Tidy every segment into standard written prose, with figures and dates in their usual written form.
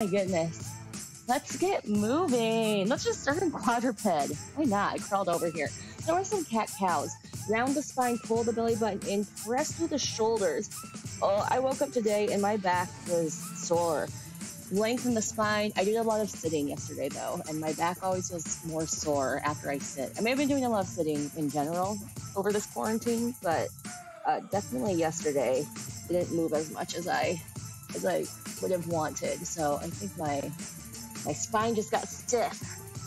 My goodness. Let's get moving. Let's just start in quadruped. Why not? I crawled over here. There are some cat-cows. Round the spine, pull the belly button in, press through the shoulders. Oh, I woke up today and my back was sore. Lengthen the spine. I did a lot of sitting yesterday though, and my back always feels more sore after I sit. I may have been doing a lot of sitting in general over this quarantine, but definitely yesterday I didn't move as much as I would have wanted. So I think my spine just got stiff.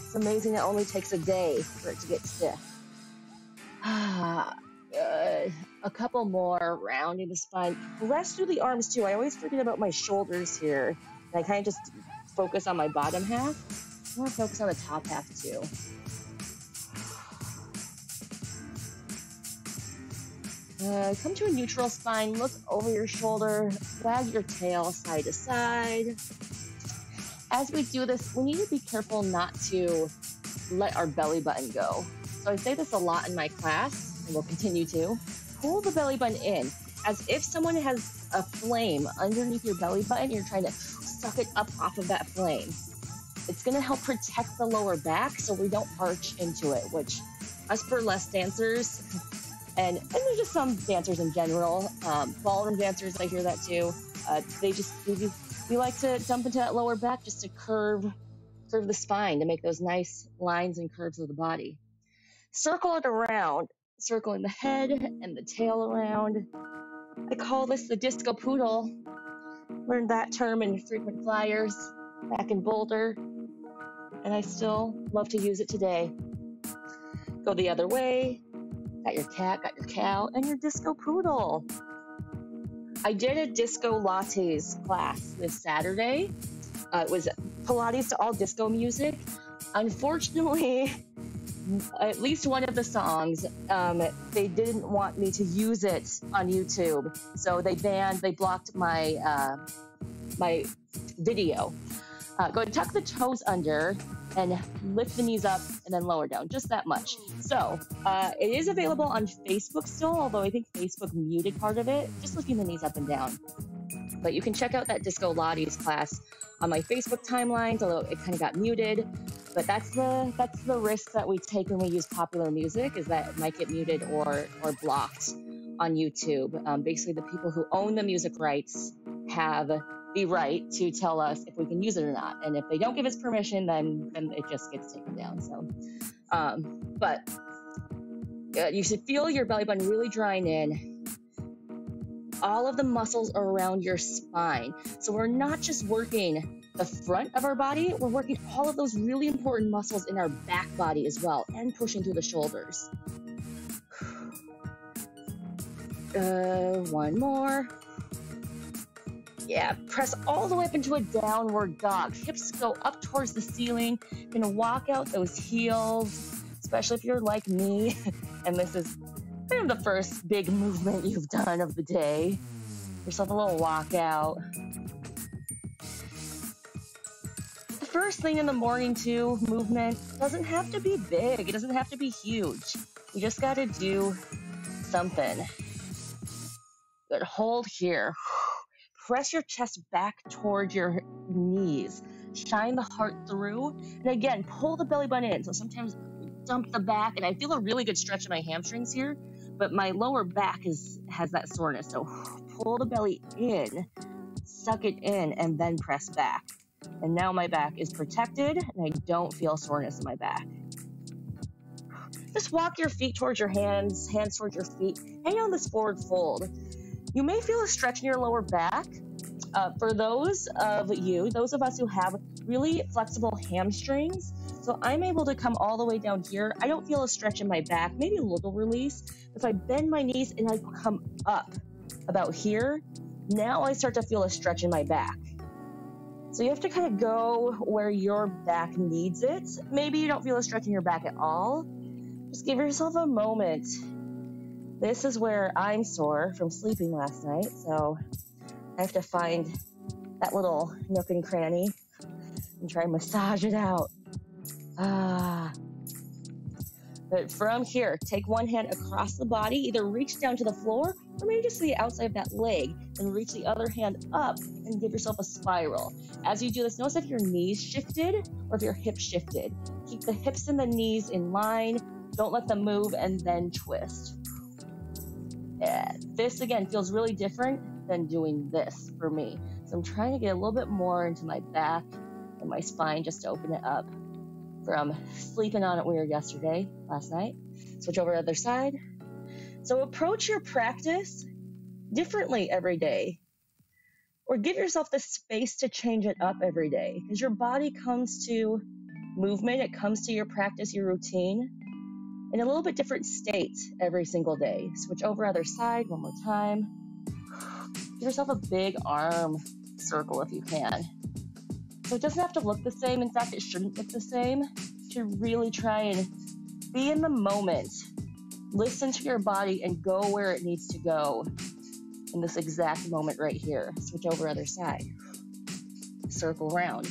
It's amazing it only takes a day for it to get stiff. A couple more, rounding the spine. Rest through the arms too. I always forget about my shoulders here. And I kind of just focus on my bottom half. I want to focus on the top half too. Come to a neutral spine, look over your shoulder, wag your tail side to side. As we do this, we need to be careful not to let our belly button go. So I say this a lot in my class, and we'll continue to. Pull the belly button in, as if someone has a flame underneath your belly button, you're trying to suck it up off of that flame. It's gonna help protect the lower back so we don't arch into it, which us burlesque dancers, and there's just some dancers in general, ballroom dancers, I hear that too, we like to dump into that lower back just to curve the spine to make those nice lines and curves of the body. Circle it around, circling the head and the tail around. I call this the disco poodle. Learned that term in frequent flyers back in Boulder, and I still love to use it today. Go the other way. Got your cat, got your cow, and your disco poodle. I did a disco lattes class this Saturday. It was Pilates to all disco music. Unfortunately, at least one of the songs, they didn't want me to use it on YouTube. So they blocked my my video. Go and tuck the toes under and lift the knees up and then lower down, just that much. So it is available on Facebook still, although I think Facebook muted part of it, just lifting the knees up and down. But you can check out that Disco Lattes class on my Facebook timelines, although it kind of got muted. But that's the risk that we take when we use popular music, is that it might get muted or blocked on YouTube. Basically, the people who own the music rights have the right to tell us if we can use it or not. And if they don't give us permission, then it just gets taken down. So, but you should feel your belly button really drawing in. All of the muscles around your spine. So we're not just working the front of our body, we're working all of those really important muscles in our back body as well, and pushing through the shoulders. One more. Yeah, press all the way up into a downward dog. Hips go up towards the ceiling. You're gonna walk out those heels, especially if you're like me, and this is kind of the first big movement you've done of the day. Yourself a little walkout. The first thing in the morning too, movement doesn't have to be big. It doesn't have to be huge. You just gotta do something. Good, hold here. Press your chest back towards your knees. Shine the heart through. And again, pull the belly button in. So sometimes dump the back, and I feel a really good stretch in my hamstrings here, but my lower back has that soreness. So pull the belly in, suck it in, and then press back. And now my back is protected, and I don't feel soreness in my back. Just walk your feet towards your hands towards your feet. Hang on this forward fold. You may feel a stretch in your lower back. For those of us who have really flexible hamstrings, so I'm able to come all the way down here. I don't feel a stretch in my back, maybe a little release. If I bend my knees and I come up about here, now I start to feel a stretch in my back. So you have to kind of go where your back needs it. Maybe you don't feel a stretch in your back at all. Just give yourself a moment. This is where I'm sore from sleeping last night, so I have to find that little nook and cranny and try and massage it out. But from here, take one hand across the body, either reach down to the floor or maybe just to the outside of that leg and reach the other hand up and give yourself a spiral. As you do this, notice if your knees shifted or if your hips shifted. Keep the hips and the knees in line. Don't let them move and then twist. Yeah, this again feels really different than doing this for me. So I'm trying to get a little bit more into my back and my spine just to open it up from sleeping on it weird last night. Switch over to the other side. So approach your practice differently every day, or give yourself the space to change it up every day, because your body comes to movement, it comes to your practice, your routine, in a little bit different state every single day. Switch over other side one more time. Give yourself a big arm circle if you can. So it doesn't have to look the same. In fact, it shouldn't look the same. You should really try and be in the moment. Listen to your body and go where it needs to go in this exact moment right here. Switch over other side. Circle around.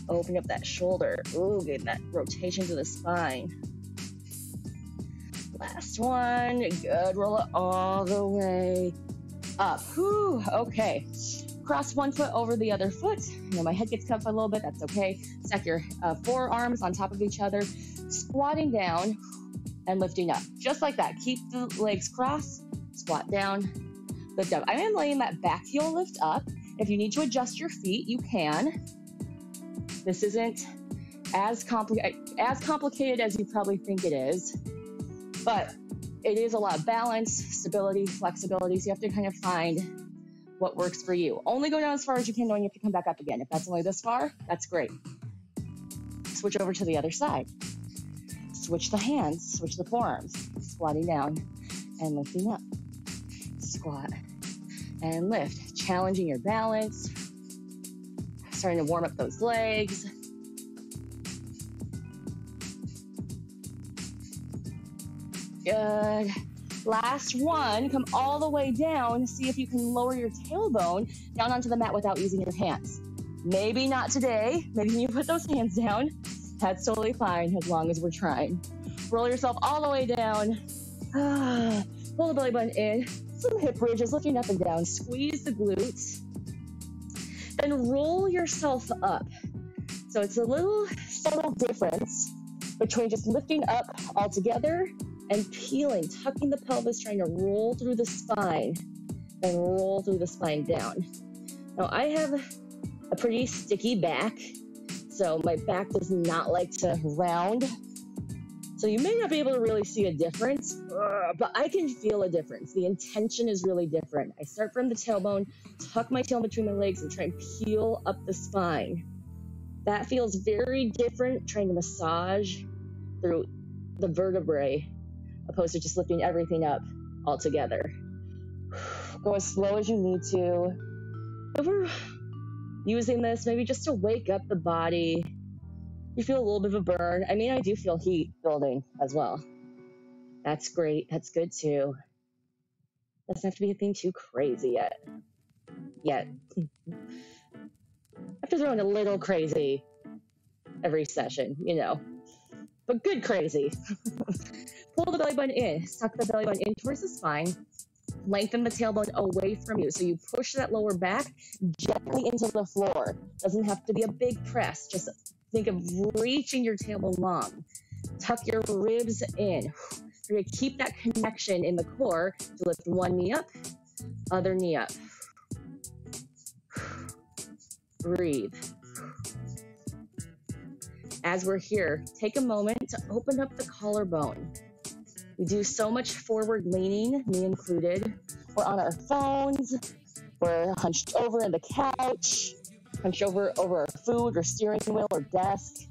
Open up that shoulder. Ooh, get that rotation to the spine. Last one. Good. Roll it all the way up. Whew. Okay. Cross one foot over the other foot. My head gets cut a little bit. That's okay. Stack your forearms on top of each other. Squatting down and lifting up. Just like that. Keep the legs crossed. Squat down. Lift up. I am letting that back heel lift up. If you need to adjust your feet, you can. This isn't as complicated as you probably think it is, but it is a lot of balance, stability, flexibility, so you have to kind of find what works for you. Only go down as far as you can, knowing you have to come back up again. If that's only this far, that's great. Switch over to the other side. Switch the hands, switch the forearms, squatting down and lifting up. Squat and lift, challenging your balance. Starting to warm up those legs. Good. Last one, come all the way down. See if you can lower your tailbone down onto the mat without using your hands. Maybe not today. Maybe you put those hands down. That's totally fine as long as we're trying. Roll yourself all the way down. Pull the belly button in. Some hip bridges, lifting up and down. Squeeze the glutes. Then roll yourself up. So it's a little subtle difference between just lifting up all together and peeling, tucking the pelvis, trying to roll through the spine, and roll through the spine down. Now I have a pretty sticky back, so my back does not like to round. So you may not be able to really see a difference, but I can feel a difference. The intention is really different. I start from the tailbone, tuck my tail in between my legs, and try and peel up the spine. That feels very different, trying to massage through the vertebrae, opposed to just lifting everything up all together. Go as slow as you need to. If we're using this, maybe just to wake up the body. You feel a little bit of a burn. I mean, I do feel heat building as well. That's great. That's good too. Doesn't have to be anything too crazy yet. I have to throw in a little crazy every session, but good crazy. Pull the belly button in. Suck the belly button in towards the spine. Lengthen the tailbone away from you. So you push that lower back gently into the floor. Doesn't have to be a big press. Just think of reaching your tailbone long. Tuck your ribs in. You're going to keep that connection in the core to lift one knee up, other knee up. Breathe. As we're here, take a moment to open up the collarbone. We do so much forward leaning, me included. We're on our phones. We're hunched over in the couch, hunched over our food or steering wheel or desk.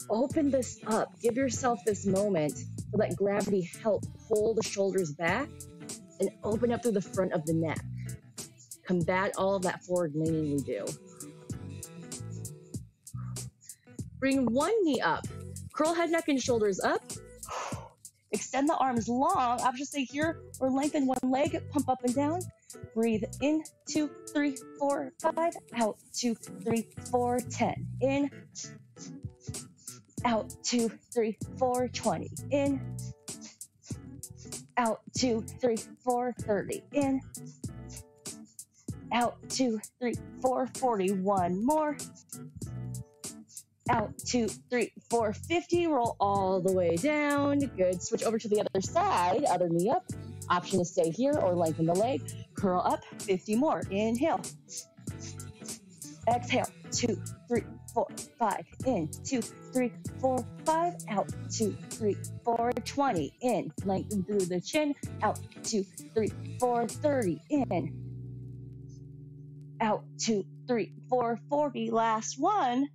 Open this up. Give yourself this moment to let gravity help pull the shoulders back and open up through the front of the neck. Combat all of that forward leaning we do. Bring one knee up. Curl head, neck, and shoulders up. Extend the arms long. Options stay here or lengthen one leg. Pump up and down. Breathe in, 2, 3, 4, 5. Out, 2, 3, 4, 10. In, out, 2, 3, 4, 20. In, out, 2, 3, 4, 30. In, out, 2, 3, 4, 40. One more. Out, 2, 3, 4, 50. Roll all the way down. Good. Switch over to the other side. Other knee up. Option to stay here or lengthen the leg. Curl up. 50 more. Inhale. Exhale. 2, 3, 4, 5. In. 2, 3, 4, 5. Out. 2, 3, 4, 20. In. Lengthen through the chin. Out. 2, 3, 4, 30. In. Out. 2, 3, 4, 40. Last one.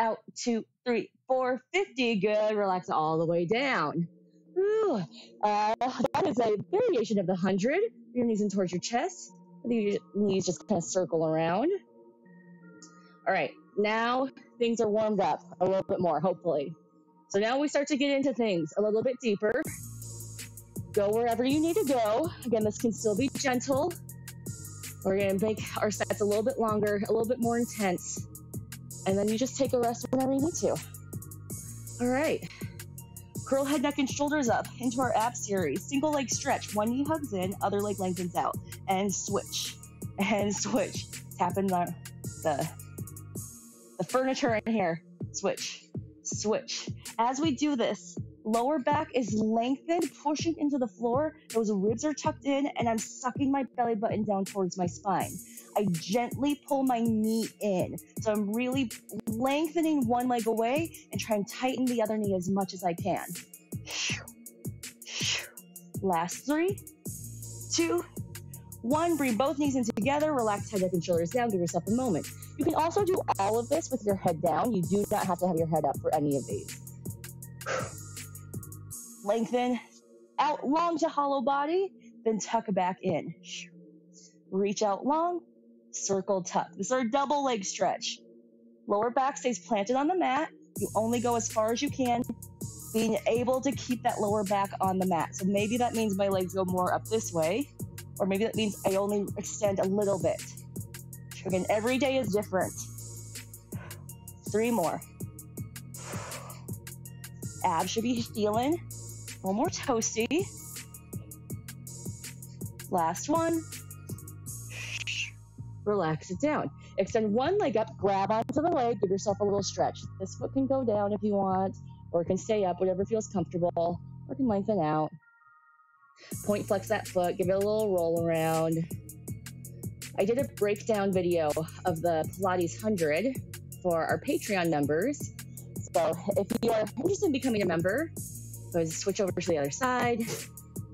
Out, 2, 3, 4, 50. Good. Relax all the way down. Whew. That is a variation of the 100. Your knees in towards your chest. Your knees just kind of circle around. All right. Now things are warmed up a little bit more, hopefully. So now we start to get into things a little bit deeper. Go wherever you need to go. Again, this can still be gentle. We're going to make our sets a little bit longer, a little bit more intense. And then you just take a rest whenever you need to. All right. Curl head, neck, and shoulders up into our ab series. Single leg stretch. One knee hugs in, other leg lengthens out. And switch. And switch. Tapping the furniture in here. Switch. Switch. As we do this, lower back is lengthened, pushing into the floor. Those ribs are tucked in, and I'm sucking my belly button down towards my spine. I gently pull my knee in. So I'm really lengthening one leg away and try and tighten the other knee as much as I can. Last 3, 2, 1. Bring both knees in together. Relax head, neck, and shoulders down. Give yourself a moment. You can also do all of this with your head down. You do not have to have your head up for any of these. Lengthen out long to hollow body, then tuck back in. Reach out long, circle tuck. This is our double leg stretch. Lower back stays planted on the mat. You only go as far as you can, being able to keep that lower back on the mat. So maybe that means my legs go more up this way, or maybe that means I only extend a little bit. Again, every day is different. 3 more. Abs should be feeling. One more toasty. Last one. Relax it down. Extend one leg up, grab onto the leg, give yourself a little stretch. This foot can go down if you want, or it can stay up, whatever feels comfortable, or it can lengthen out. Point flex that foot, give it a little roll around. I did a breakdown video of the Pilates 100 for our Patreon members. So if you are interested in becoming a member, go switch over to the other side.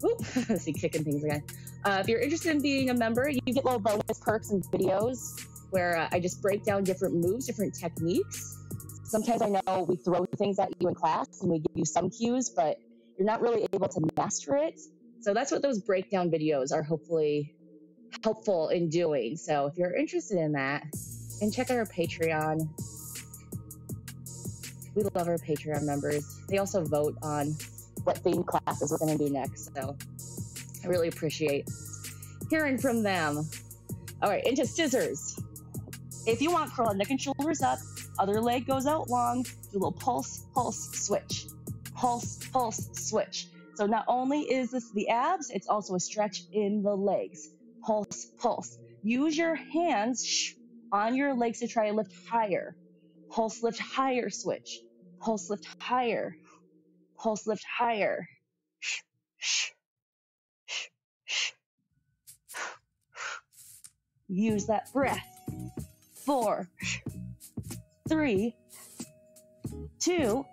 Oop, see, kicking things again. If you're interested in being a member, you get little bonus perks and videos where I just break down different moves, different techniques. Sometimes I know we throw things at you in class and we give you some cues, but you're not really able to master it. So that's what those breakdown videos are hopefully helpful in doing. So if you're interested in that, and check out our Patreon. We love our Patreon members. They also vote on what theme classes we're going to do next. So I really appreciate hearing from them. All right, into scissors. If you want, curl neck and shoulders up. Other leg goes out long. Do a little pulse, pulse, switch. Pulse, pulse, switch. So not only is this the abs, it's also a stretch in the legs. Pulse, pulse. Use your hands on your legs to try to lift higher. Pulse, lift higher, switch. Pulse, lift higher. Pulse, lift higher. Use that breath. 4, 3, 2,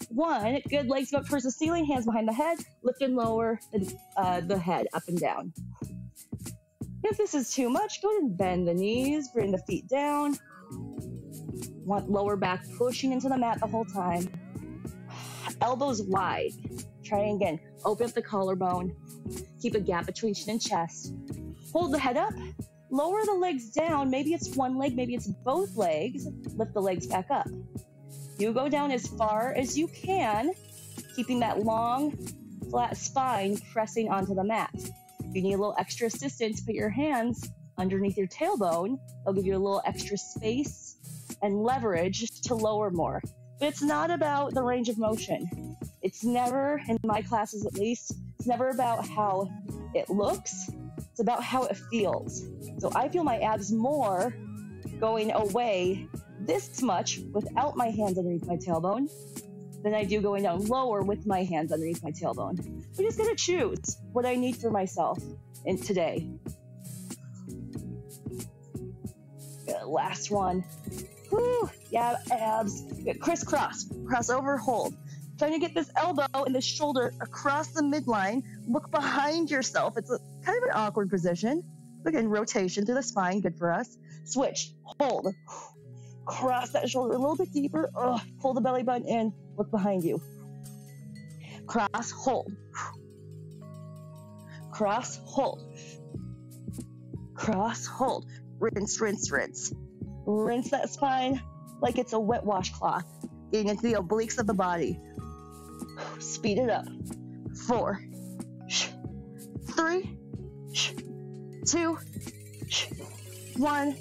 1. Good. Legs go up towards the ceiling. Hands behind the head. Lift and lower the head up and down. If this is too much, go ahead and bend the knees. Bring the feet down. Want lower back pushing into the mat the whole time. Elbows wide. Try again. Open up the collarbone. Keep a gap between chin and chest. Hold the head up. Lower the legs down. Maybe it's one leg, maybe it's both legs. Lift the legs back up. You go down as far as you can, keeping that long, flat spine pressing onto the mat. you need a little extra assistance, put your hands underneath your tailbone. They'll give you a little extra space and leverage to lower more. But it's not about the range of motion. It's never, in my classes at least, it's never about how it looks. It's about how it feels. So I feel my abs more going away this much without my hands underneath my tailbone than I do going down lower with my hands underneath my tailbone. We just gotta choose what I need for myself in today. Good, last one. Whew, yeah, abs. Good, crisscross, cross over, hold. Trying to get this elbow and this shoulder across the midline. Look behind yourself. It's a kind of an awkward position. Again, rotation through the spine, good for us. Switch, hold. Cross that shoulder a little bit deeper. Pull the belly button in, look behind you. Cross, hold. Cross, hold. Cross, hold. Rinse, rinse, rinse. Rinse that spine like it's a wet washcloth. Getting into the obliques of the body. Speed it up. 4, 3, 2, 1,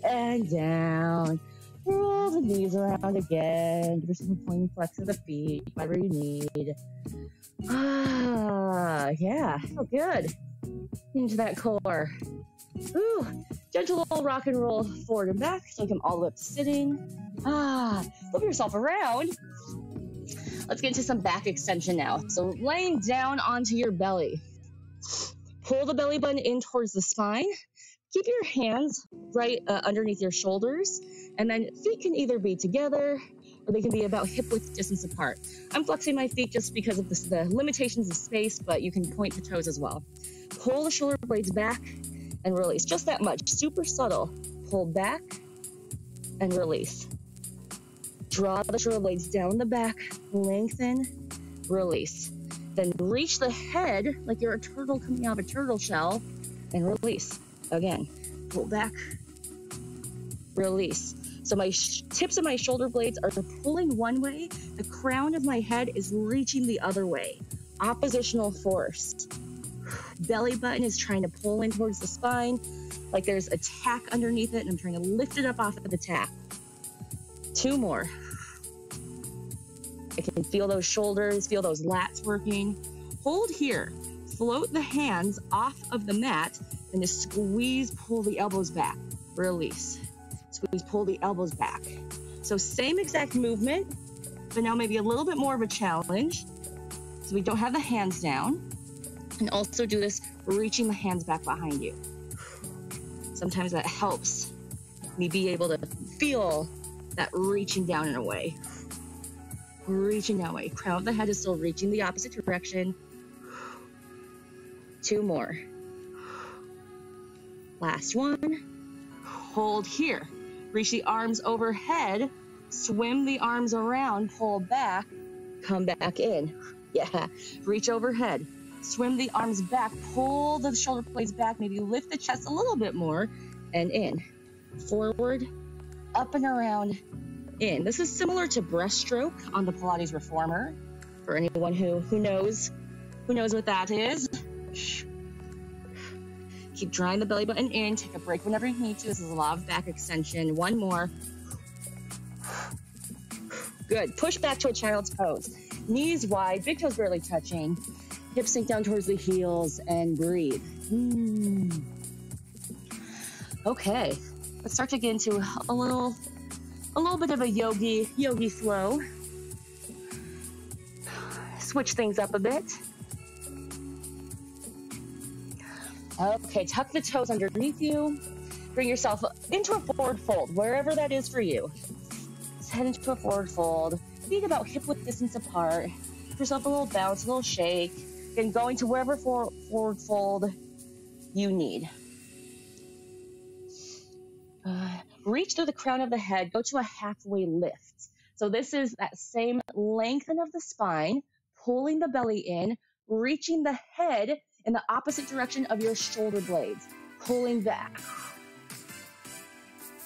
and down. Roll the knees around again. Give yourself a pointing flex of the feet, whatever you need. Yeah, feel good. Into that core. Ooh, gentle little rock and roll forward and back. So you come all the way up to sitting. Flip yourself around. Let's get into some back extension now. So laying down onto your belly. Pull the belly button in towards the spine. Keep your hands right underneath your shoulders. And then feet can either be together or they can be about hip width distance apart. I'm flexing my feet just because of the limitations of space, but you can point the toes as well. Pull the shoulder blades back and release. Just that much. Super subtle. Pull back and release. Draw the shoulder blades down the back, lengthen, release. Then reach the head like you're a turtle coming out of a turtle shell and release. Again, pull back, release. So my tips of my shoulder blades are pulling one way, the crown of my head is reaching the other way. Oppositional force. Belly button is trying to pull in towards the spine, like there's a tack underneath it, and I'm trying to lift it up off of the tack. 2 more. I can feel those shoulders, feel those lats working. Hold here. Float the hands off of the mat and just squeeze, pull the elbows back. Release. Squeeze, pull the elbows back. So same exact movement, but now maybe a little bit more of a challenge. So we don't have the hands down. And also do this reaching the hands back behind you. Sometimes that helps me be able to feel that reaching down in a way. Reaching that way. Crown of the head is still reaching the opposite direction. 2 more. Last one. Hold here. Reach the arms overhead. Swim the arms around. Pull back. Come back in. Yeah. Reach overhead. Swim the arms back. Pull the shoulder blades back. Maybe lift the chest a little bit more. And in. Forward. Up and around. In. This is similar to breaststroke on the Pilates Reformer. For anyone who knows what that is. Keep drawing the belly button in. Take a break whenever you need to. This is a lot of back extension. 1 more. Good. Push back to a child's pose. Knees wide, big toes barely touching. Hips sink down towards the heels and breathe. Okay. Let's start to get into a little bit of a yogi flow. Switch things up a bit. Okay, tuck the toes underneath you. Bring yourself into a forward fold, wherever that is for you. Just head into a forward fold. Feet about hip width distance apart. Give yourself a little bounce, a little shake. And going to wherever forward fold you need. Reach through the crown of the head. Go to a halfway lift. So this is that same lengthen of the spine, pulling the belly in, reaching the head in the opposite direction of your shoulder blades, pulling back.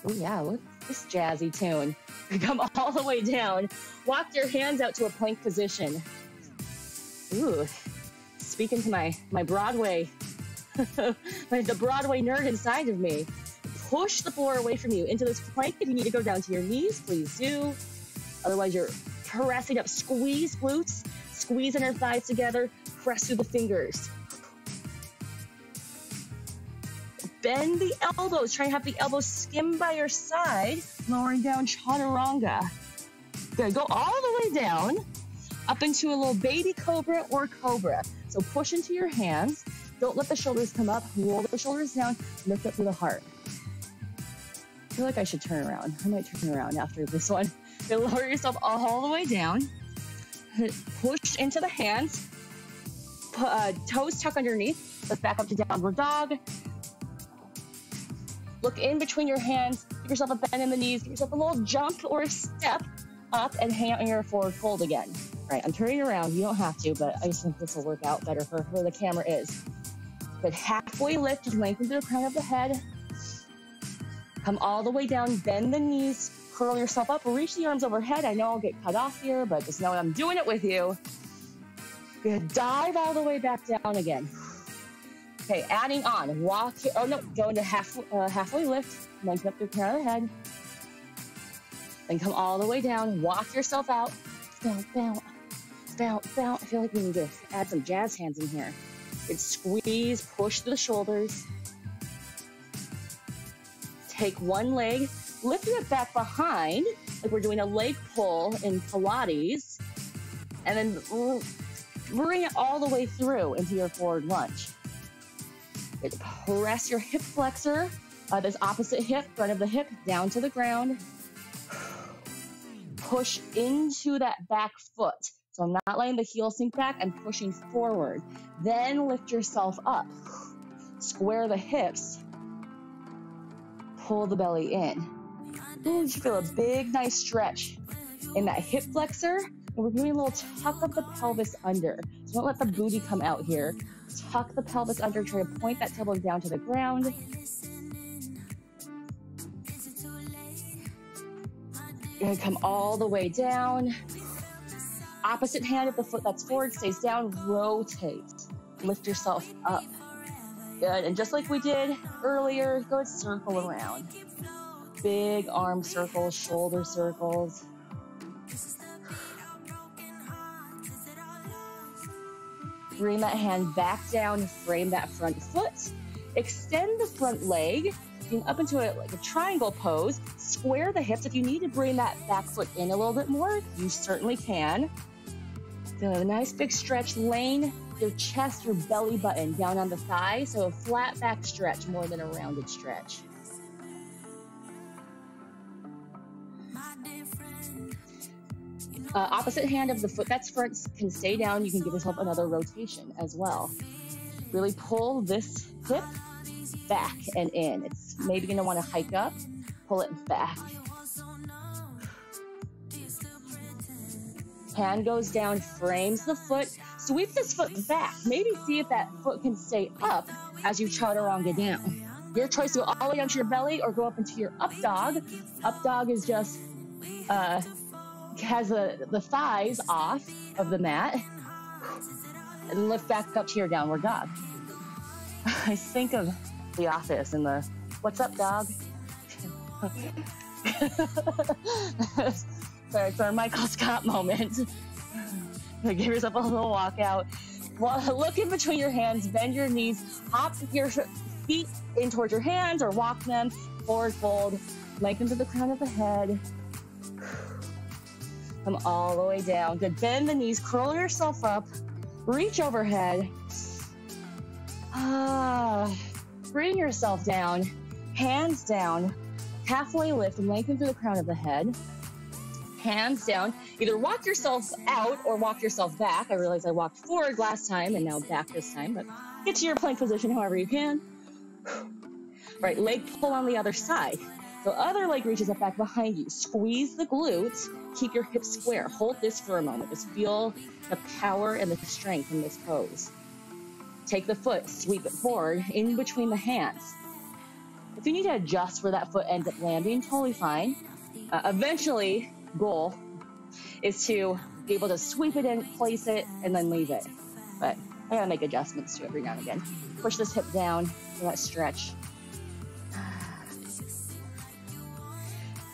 Oh yeah, look at this jazzy tune. Come all the way down. Walk your hands out to a plank position. Ooh, speaking to my Broadway Like the Broadway nerd inside of me. Push the floor away from you into this plank. If you need to go down to your knees, please do. Otherwise, you're pressing up. Squeeze glutes, squeeze inner thighs together, press through the fingers. Bend the elbows. Try and have the elbows skim by your side, lowering down chaturanga. Good. Go all the way down, up into a little baby cobra or cobra. So push into your hands. Don't let the shoulders come up. Roll the shoulders down. Lift up through the heart. I feel like I should turn around. I might turn around after this one. So lower yourself all the way down. Push into the hands. Toes tuck underneath. Let's back up to downward dog. Look in between your hands. Give yourself a bend in the knees. Give yourself a little jump or a step up and hang out in your forward fold again. All right, I'm turning around. You don't have to, but I just think this will work out better for where the camera is. But halfway lift, just lengthen through the crown of the head. Come all the way down, bend the knees, curl yourself up, reach the arms overhead. I know I'll get cut off here, but just know I'm doing it with you. Good, dive all the way back down again. Okay, adding on, walk, go into halfway lift, lengthen up through the crown of the head. Then come all the way down, walk yourself out, bounce, bounce, bounce, bounce. I feel like we need to add some jazz hands in here. Good, squeeze, push through the shoulders. Take one leg, lift it back behind, like we're doing a leg pull in Pilates, and then bring it all the way through into your forward lunge. Good. Press your hip flexor, this opposite hip, front of the hip, down to the ground. Push into that back foot. So I'm not letting the heel sink back, I'm pushing forward. Then lift yourself up. Square the hips. Pull the belly in. Ooh, you feel a big, nice stretch in that hip flexor. And we're doing a little tuck of the pelvis under. So don't let the booty come out here. Tuck the pelvis under. Try to point that tailbone down to the ground. You're going to come all the way down. Opposite hand, if the foot that's forward stays down, rotate. Lift yourself up. Good, and just like we did earlier, go circle around. Big arm circles, shoulder circles. Bring that hand back down, frame that front foot. Extend the front leg, up into like a triangle pose. Square the hips. If you need to bring that back foot in a little bit more, you certainly can. Feel a nice big stretch, laying your chest, your belly button down on the thigh, so a flat back stretch more than a rounded stretch. Opposite hand of the foot that's front can stay down. You can give yourself another rotation as well. Really pull this hip back and in. It's maybe going to want to hike up, pull it back. Hand goes down, frames the foot, sweep this foot back. Maybe see if that foot can stay up as you chaturanga down. Your choice to go all the way down to your belly or go up into your up dog. Up dog is just, has the thighs off of the mat. And lift back up to your downward dog. I think of The Office and the, what's up, dog? Sorry, it's our Michael Scott moment. Give yourself a little walk out. Look in between your hands, bend your knees, hop your feet in towards your hands or walk them, forward fold, lengthen to the crown of the head. Come all the way down. Good, bend the knees, curl yourself up, reach overhead. Bring yourself down, hands down, halfway lift and lengthen through the crown of the head. Hands down. Either walk yourself out or walk yourself back. I realize I walked forward last time and now back this time, but get to your plank position however you can. Right, leg pull on the other side. So other leg reaches up back behind you. Squeeze the glutes. Keep your hips square. Hold this for a moment. Just feel the power and the strength in this pose. Take the foot, sweep it forward in between the hands. If you need to adjust where that foot ends up landing, totally fine. Eventually, goal is to be able to sweep it in, place it, and then leave it. But I gotta make adjustments to it every now and again. Push this hip down for that stretch.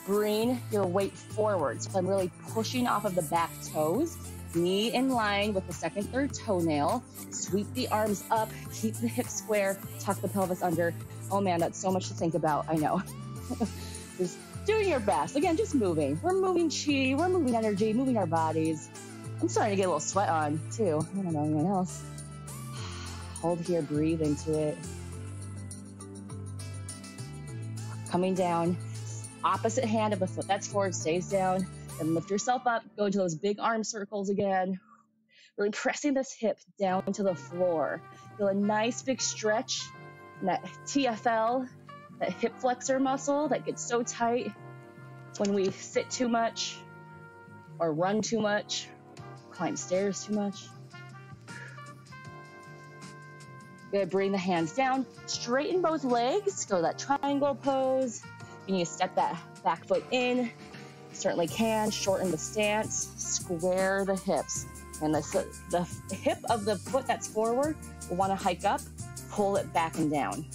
Bring your weight forward. So I'm really pushing off of the back toes, knee in line with the second, third toenail. Sweep the arms up, keep the hips square, tuck the pelvis under. Oh man, that's so much to think about, I know. Just doing your best. Again, just moving. We're moving chi, we're moving energy, moving our bodies. I'm starting to get a little sweat on too. I don't know anyone else. Hold here, breathe into it. Coming down. Opposite hand of the foot that's forward stays down. Then lift yourself up. Go into those big arm circles again. Really pressing this hip down to the floor. Feel a nice big stretch in that TFL, that hip flexor muscle that gets so tight when we sit too much or run too much, climb stairs too much. Good, bring the hands down. Straighten both legs. Go to that triangle pose. You need to step that back foot in. Certainly can. Shorten the stance. Square the hips. And the hip of the foot that's forward will want to hike up. Pull it back and down.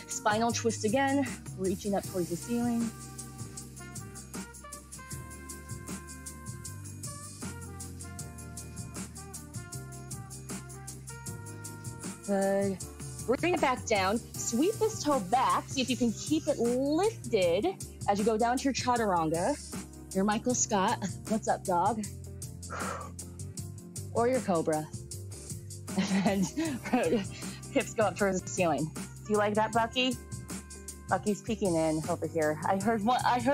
Spinal twist again. Reaching up towards the ceiling. Good. Bring it back down. Sweep this toe back. See if you can keep it lifted as you go down to your chaturanga. Your Michael Scott. What's up, dog? Or your Cobra. And hips go up towards the ceiling. Do you like that, Bucky? Bucky's peeking in over here. I heard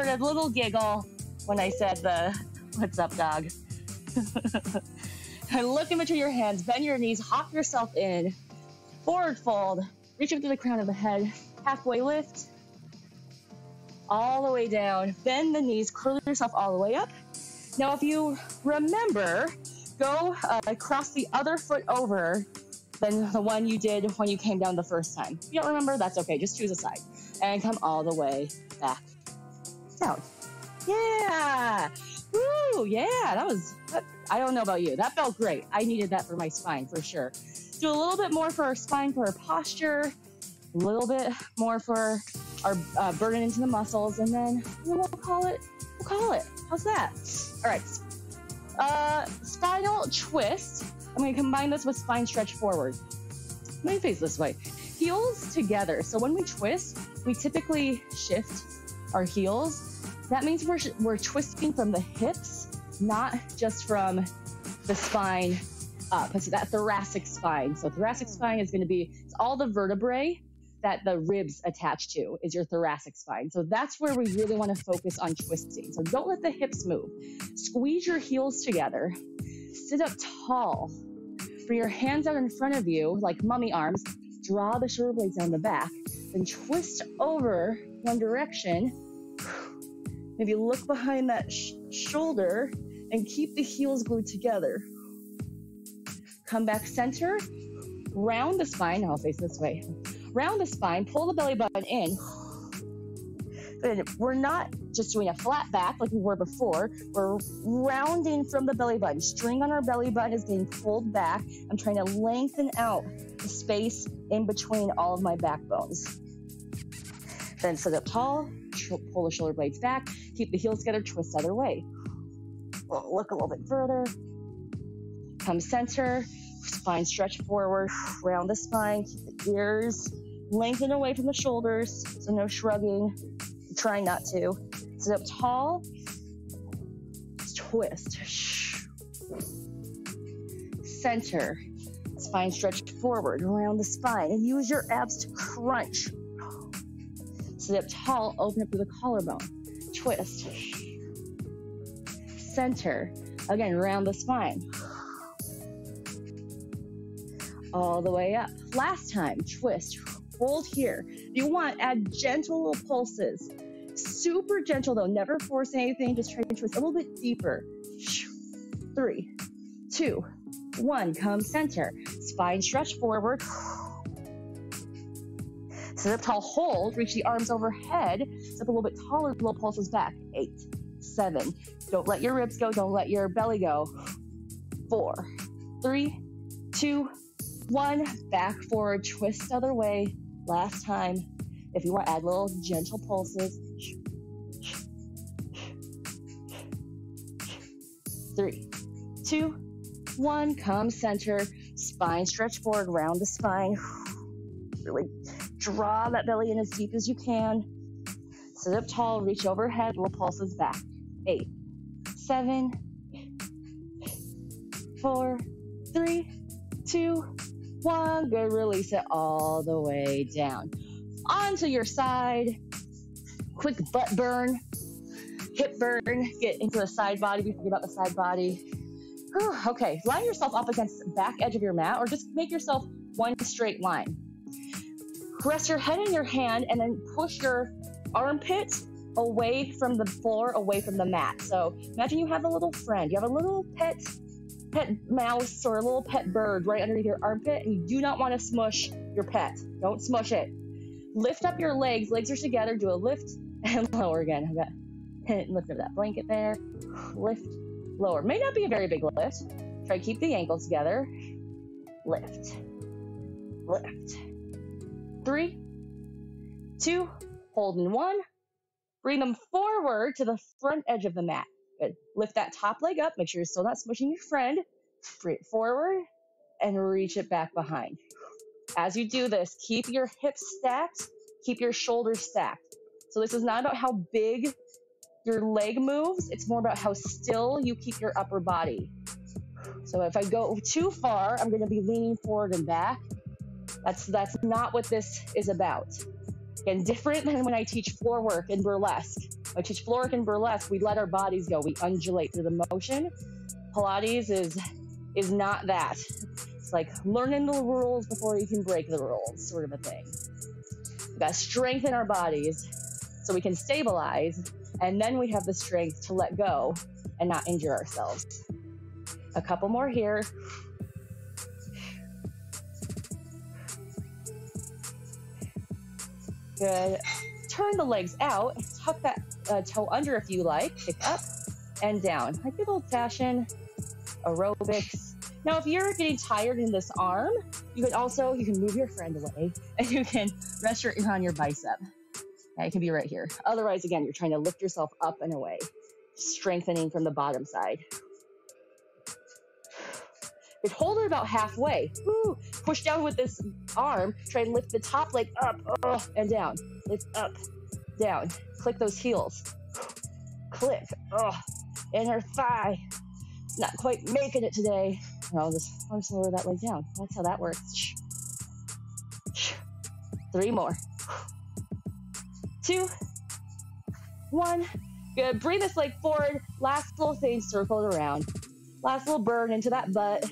a little giggle when I said the "What's up, dog?" And look in between your hands. Bend your knees. Hop yourself in. Forward fold, reach up to the crown of the head, halfway lift, all the way down, bend the knees, curl yourself all the way up. Now, if you remember, go cross the other foot over than the one you did when you came down the first time. If you don't remember, that's okay, just choose a side. And come all the way back down. Yeah! Woo! Yeah, I don't know about you, that felt great. I needed that for my spine, for sure. Do a little bit more for our spine, for our posture, a little bit more for our burden into the muscles, and then we'll call it. How's that? All right. Spinal twist. I'm going to combine this with spine stretch forward. Let me face this way. Heels together. So when we twist, we typically shift our heels. That means we're twisting from the hips, not just from the spine up. It's that thoracic spine. So thoracic spine is going to be all the vertebrae that the ribs attach to is your thoracic spine. So that's where we really want to focus on twisting. So don't let the hips move. Squeeze your heels together. Sit up tall. Bring your hands out in front of you like mummy arms. Draw the shoulder blades down the back. Then twist over one direction. Maybe look behind that shoulder and keep the heels glued together. Come back center, round the spine. I'll face this way. Round the spine, pull the belly button in. Good. We're not just doing a flat back like we were before. We're rounding from the belly button. String on our belly button is getting pulled back. I'm trying to lengthen out the space in between all of my back bones. Then sit up tall, pull the shoulder blades back, keep the heels together, twist the other way. We'll look a little bit further. Come center, spine stretch forward, round the spine, keep the ears lengthen away from the shoulders, so no shrugging, trying not to. Sit up tall, twist, center, spine stretch forward, around the spine, and use your abs to crunch. Sit up tall, open up through the collarbone, twist, center, again, round the spine. All the way up. Last time, twist, hold here. If you want, add gentle little pulses. Super gentle though, never force anything, just try to twist a little bit deeper. 3, 2, 1, come center. Spine stretch forward. Sit up tall, hold, reach the arms overhead. Sit up a little bit taller, little pulses back. 8, 7, don't let your ribs go, don't let your belly go. 4, 3, 2, 1. Back forward, twist other way. Last time. If you want to add little gentle pulses. 3, 2, 1. Come center. Spine stretch forward, round the spine. Really draw that belly in as deep as you can. Sit up tall, reach overhead, little pulses back. 8, 7, 4, 3, 2, 1. Good. Release it all the way down. Onto your side. Quick butt burn. Hip burn. Get into the side body. We forget about the side body. Whew. Okay. Line yourself up against the back edge of your mat, or just make yourself one straight line. Rest your head in your hand and then push your armpit away from the floor, away from the mat. So imagine you have a little friend. You have a little pet mouse or a little pet bird right underneath your armpit, and you do not want to smush your pet. Don't smush it. Lift up your legs. Legs are together. Do a lift and lower again. Lift up that blanket there. Lift, lower. May not be a very big lift. Try to keep the ankles together. Lift. Lift. 3, 2, hold in 1. Bring them forward to the front edge of the mat. Good. Lift that top leg up. Make sure you're still not smushing your friend. Bring it forward and reach it back behind. As you do this, keep your hips stacked. Keep your shoulders stacked. So this is not about how big your leg moves. It's more about how still you keep your upper body. So if I go too far, I'm going to be leaning forward and back. That's not what this is about. Again, different than when I teach floor work and burlesque. When I teach floor work and burlesque, we let our bodies go. We undulate through the motion. Pilates is not that. It's like learning the rules before you can break the rules, sort of a thing. We've got to strengthen our bodies so we can stabilize, and then we have the strength to let go and not injure ourselves. A couple more here. Good. Turn the legs out. Tuck that toe under if you like. Pick up and down. Like good old-fashioned aerobics. Now, if you're getting tired in this arm, you can move your friend away and you can rest your ear on your bicep. Okay, it can be right here. Otherwise, again, you're trying to lift yourself up and away, strengthening from the bottom side. But hold it about halfway. Woo. Push down with this arm. Try and lift the top leg up and down. Lift up, down. Click those heels. Click. Inner thigh. Not quite making it today. I'll just lower that leg down. That's how that works. 3 more. 2, 1. Good. Bring this leg forward. Last little thing, circle it around. Last little burn into that butt.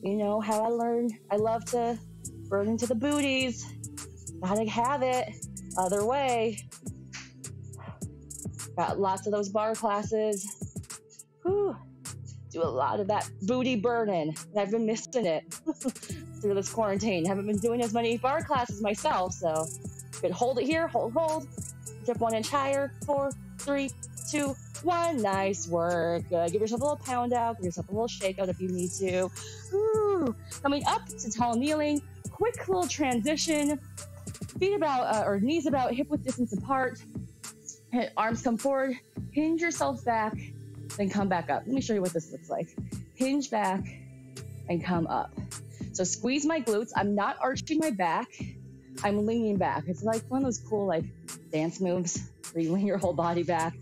You know how I learned. I love to burn into the booties. Gotta have it. Other way. Got lots of those bar classes. Whew. Do a lot of that booty burning. I've been missing it through this quarantine. Haven't been doing as many bar classes myself, so good. Hold it here. Hold. Dip 1 inch higher. 4, 3, 2, 1. Nice work. Good. Give yourself a little pound out. Give yourself a little shake out if you need to. Woo. Coming up to tall kneeling. Quick little transition. Feet about, or knees about hip width distance apart. Arms come forward. Hinge yourself back. Then come back up. Let me show you what this looks like. Hinge back and come up. So squeeze my glutes. I'm not arching my back. I'm leaning back. It's like one of those cool like dance moves where you lean your whole body back,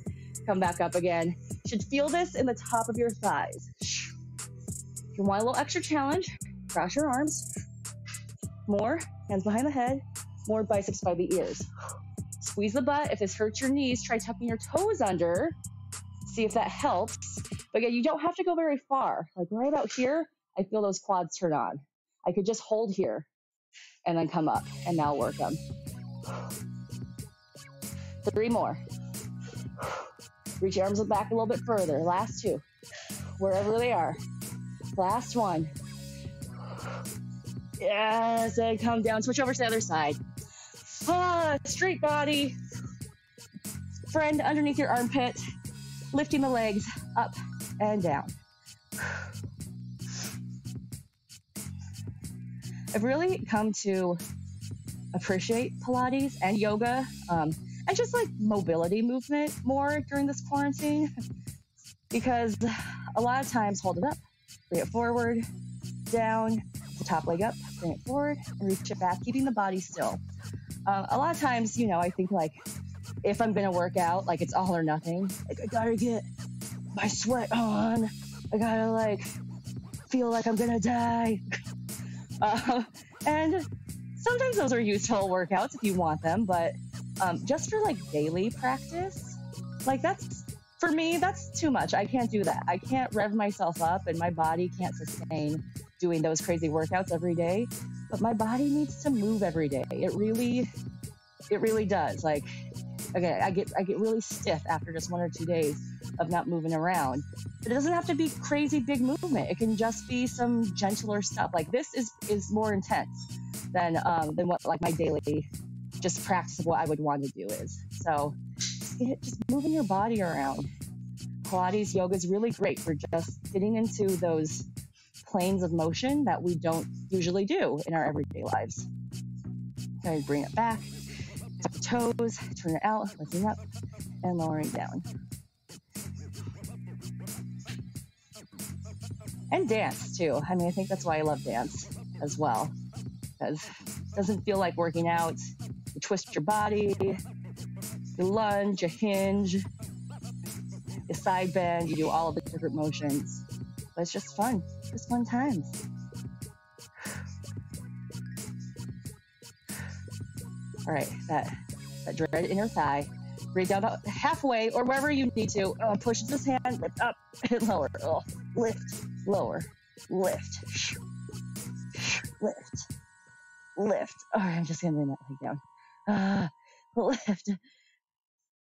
come back up again. You should feel this in the top of your thighs. If you want a little extra challenge, cross your arms. More, hands behind the head. More biceps by the ears. Squeeze the butt. If this hurts your knees, try tucking your toes under. See if that helps. But again, you don't have to go very far. Like right about here, I feel those quads turn on. I could just hold here and then come up, and now work them. 3 more. Reach your arms back a little bit further. Last 2. Wherever they are. Last 1. Yes, and come down. Switch over to the other side. Straight body. Friend underneath your armpit. Lifting the legs up and down. I've really come to appreciate Pilates and yoga, and just like mobility movement more during this quarantine, because a lot of times, hold it up, bring it forward, down, the top leg up, bring it forward, and reach it back, keeping the body still. A lot of times, I think like, if I'm going to work out, like it's all or nothing. Like I got to get my sweat on. I got to like feel like I'm going to die. And sometimes those are useful workouts if you want them, but just for like daily practice, like for me, that's too much. I can't do that. I can't rev myself up, and my body can't sustain doing those crazy workouts every day. But my body needs to move every day. It really does. Like, okay, I get really stiff after just 1 or 2 days of not moving around. But it doesn't have to be crazy big movement. It can just be some gentler stuff. Like this is more intense than what like my daily just practice of what I would want to do is. So just moving your body around. Pilates yoga is really great for just getting into those planes of motion that we don't usually do in our everyday lives. Okay, bring it back, tuck the toes, turn it out, lifting up, and lowering down. And dance too. I mean, I think that's why I love dance as well, because it doesn't feel like working out. You twist your body, you lunge, you hinge, you side bend, you do all of the different motions. But it's just fun times. All right, that dreaded inner thigh. Breathe down about halfway or wherever you need to. Push this hand, lift up and lower. Lift, lower, lift, lift, lift. All right, I'm just gonna bring that leg down. Lift.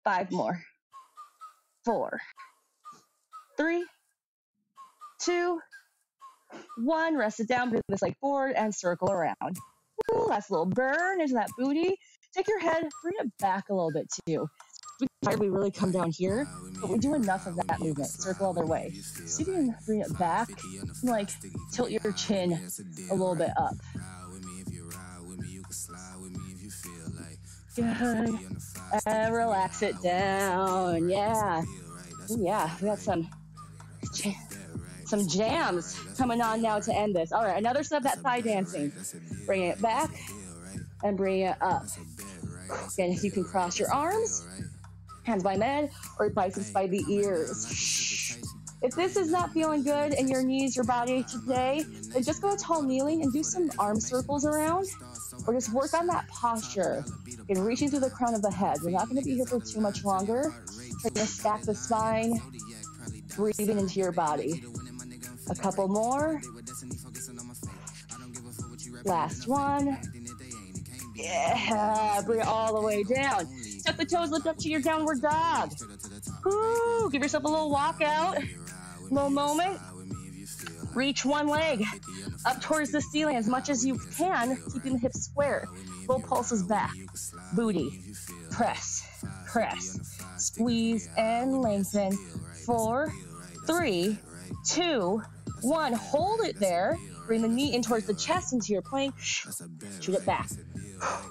5 more. 4, 3, 2, 1. Rest it down. Bring this leg forward and circle around. Ooh, last little burn into that booty. Take your head, bring it back a little bit too. We really come down here, but we do enough of that movement. Circle other way. So you can bring it back and like tilt your chin a little bit up. Good. And relax it down. Yeah. Ooh, yeah, we got some jams coming on now to end this. All right, another set of that thigh dancing. Bring it back and bring it up. Again, if you can cross your arms, hands by head, or biceps by the ears. If this is not feeling good in your knees, your body today, then just go to tall kneeling and do some arm circles around, or just work on that posture and reaching through the crown of the head. We're not going to be here for too much longer. Trying to stack the spine, breathing into your body. A couple more. Last one. Yeah, bring it all the way down. Tuck the toes, lift up to your downward dog. Woo, give yourself a little walk out, little moment. Reach one leg up towards the ceiling as much as you can, keeping the hips square. Little pulses back. Booty. Press, press. Squeeze and lengthen. 4, 3, 2, 1. Hold it there. Bring the knee in towards the chest into your plank. Shoot it back.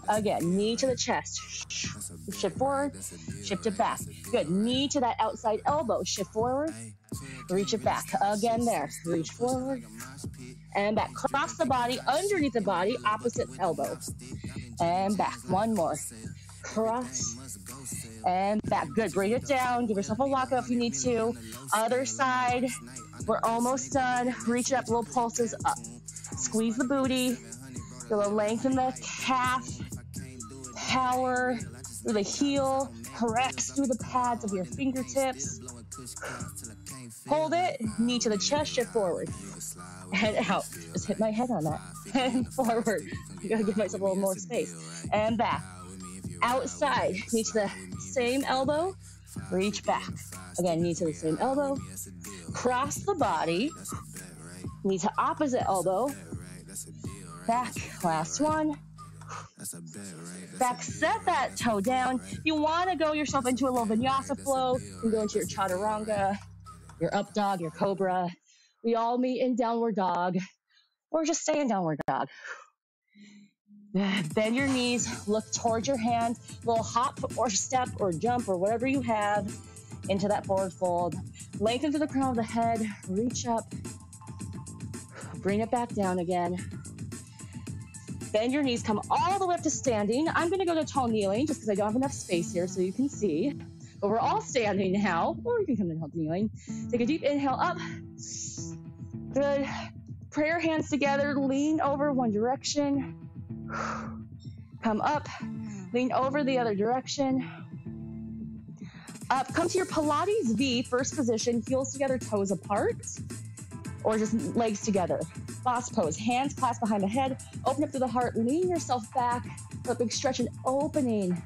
Again, knee to the chest. Shift forward, shift it back. Good. Knee to that outside elbow. Shift forward, reach it back. Again there. Reach forward and back. Cross the body underneath the body, opposite elbow. And back. One more. Cross and back. Good. Bring it down. Give yourself a walk up if you need to. Other side. We're almost done. Reach it up. Little pulses up. Squeeze the booty. Feel the length in the calf. Power through the heel. Press through the pads of your fingertips. Hold it. Knee to the chest. Shift forward. And out. Just hit my head on that. And forward. You gotta give myself a little more space. And back. Outside. Knee to the same elbow. Reach back. Again, knee to the same elbow. Cross the body. Knee to opposite elbow. Back. Last one. Back. Set that toe down. You want to go yourself into a little vinyasa flow. You can go into your chaturanga, your up dog, your cobra. We all meet in downward dog, or just stay in downward dog. Bend your knees, look towards your hands, little hop or step or jump or whatever you have into that forward fold. Lengthen to the crown of the head, reach up, bring it back down again. Bend your knees, come all the way up to standing. I'm gonna go to tall kneeling just because I don't have enough space here so you can see. But we're all standing now, or you can come to tall kneeling. Take a deep inhale up. Good. Prayer hands together, lean over one direction. Come up, lean over the other direction. Up, come to your Pilates V, first position, heels together, toes apart, or just legs together. Boss pose, hands clasped behind the head, open up to the heart, lean yourself back, for a big stretch and opening.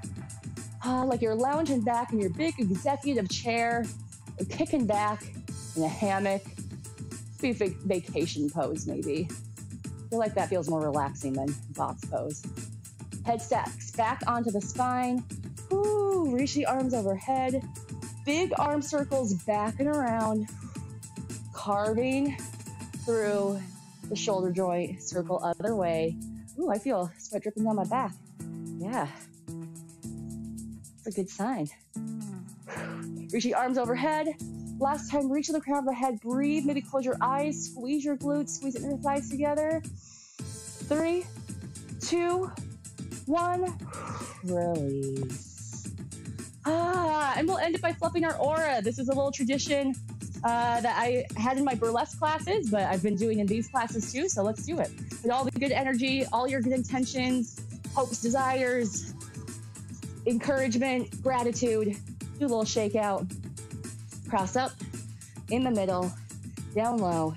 Like you're lounging back in your big executive chair, or kicking back in a hammock. Be a vacation pose, maybe. I feel like that feels more relaxing than box pose. Head stacks back onto the spine. Ooh, reach the arms overhead. Big arm circles back and around. Carving through the shoulder joint, circle other way. Ooh, I feel sweat dripping down my back. Yeah, it's a good sign. Reach the arms overhead. Last time, reach to the crown of the head. Breathe, maybe close your eyes, squeeze your glutes, squeeze your inner thighs together. 3, 2, 1, release. And we'll end it by fluffing our aura. This is a little tradition that I had in my burlesque classes, but I've been doing in these classes too, so let's do it. With all the good energy, all your good intentions, hopes, desires, encouragement, gratitude, do a little shake out. Cross up, in the middle, down low.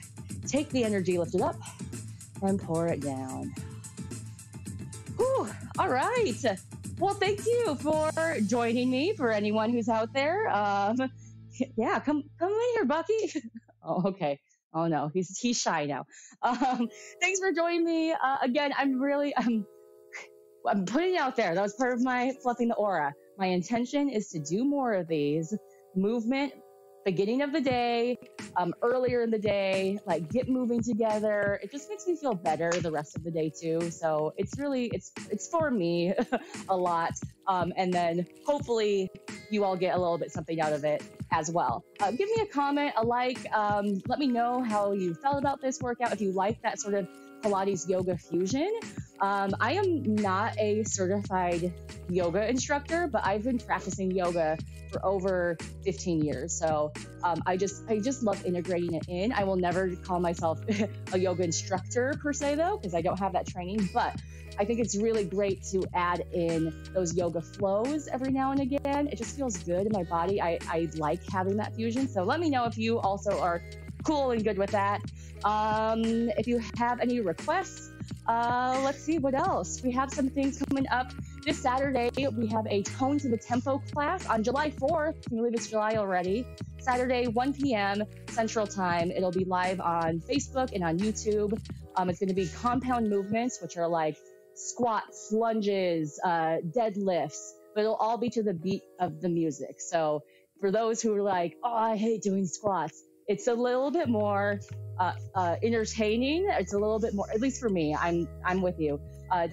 Take the energy, lift it up, and pour it down. Whew, all right. Well, thank you for joining me, for anyone who's out there. Yeah, come in here, Bucky. Oh, okay. Oh no, he's shy now. Thanks for joining me. Again, I'm putting it out there. That was part of my fluffing the aura. My intention is to do more of these. Movement, beginning of the day, earlier in the day, like get moving together. It just makes me feel better the rest of the day too. So it's really, it's for me a lot. And then hopefully you all get a little bit something out of it as well. Give me a comment, a like, let me know how you felt about this workout. If you like that sort of Pilates yoga fusion. I am not a certified yoga instructor, but I've been practicing yoga for over 15 years. So I just love integrating it in. I will never call myself a yoga instructor per se though, because I don't have that training, but I think it's really great to add in those yoga flows every now and again. It just feels good in my body. I like having that fusion. So let me know if you also are cool and good with that. If you have any requests, let's see what else. We have some things coming up this Saturday. We have a Tone to the Tempo class on July 4th. Can you believe it's July already? Saturday, 1 p.m. Central Time. It'll be live on Facebook and on YouTube. It's going to be compound movements, which are like squats, lunges, deadlifts, but it'll all be to the beat of the music. So for those who are like, oh, I hate doing squats, it's a little bit more entertaining. It's a little bit more, at least for me, I'm with you,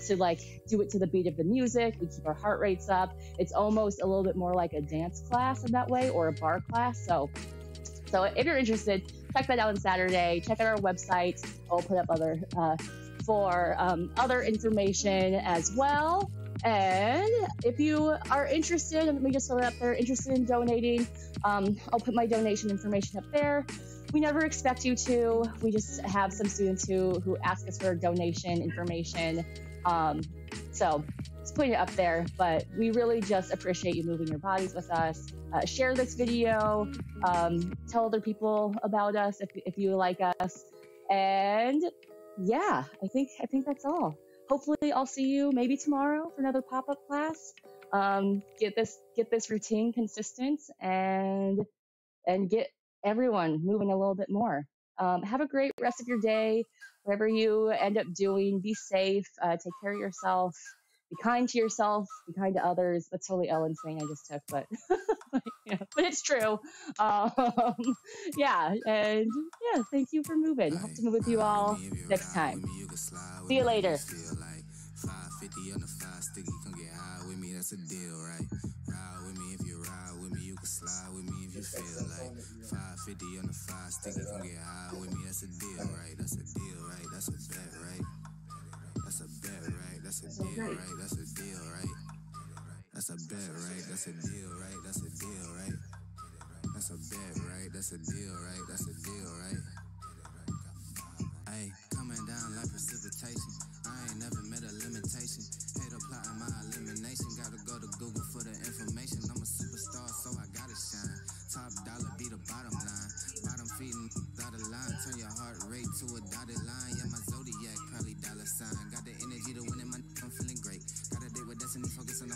to like do it to the beat of the music. We keep our heart rates up. It's almost a little bit more like a dance class in that way, or a bar class. So if you're interested, check that out on Saturday. Check out our website. I'll put up other information as well. And if you are interested, let me just throw it up there, interested in donating, I'll put my donation information up there. We never expect you to. We just have some students who ask us for donation information. So just putting it up there, but we really just appreciate you moving your bodies with us. Share this video, tell other people about us if you like us. And yeah, I think that's all. Hopefully I'll see you maybe tomorrow for another pop-up class. Get this routine consistent and get everyone moving a little bit more. Have a great rest of your day, whatever you end up doing. Be safe, take care of yourself, be kind to yourself, be kind to others. That's totally Ellen's thing I just took, but yeah, but it's true. Yeah, and yeah, thank you for moving. Hope to move with you all next time. See you later. that's a deal, right? Ride with me if you ride with me, you can slide with me if you feel like 550 on the 5 sticky, come get high with me, that's a deal, right? That's a deal, right? That's a bet, right? That's a bet, right? That's a deal, right? That's a deal, right? That's a bet, right? That's a deal, right? That's a deal, right? That's a bet, right? That's a deal, right? That's a deal, right? Ayy, coming down like precipitation. I ain't never met a limitation. Hate plotting my elimination. Gotta go to Google for the information. I'm a superstar, so I gotta shine. Top dollar be the bottom line. Bottom feeding dotted line. Turn your heart rate to a dotted line. Yeah, my zodiac probably dollar sign. Got the energy to win it, I'm feeling great. Got a date with destiny,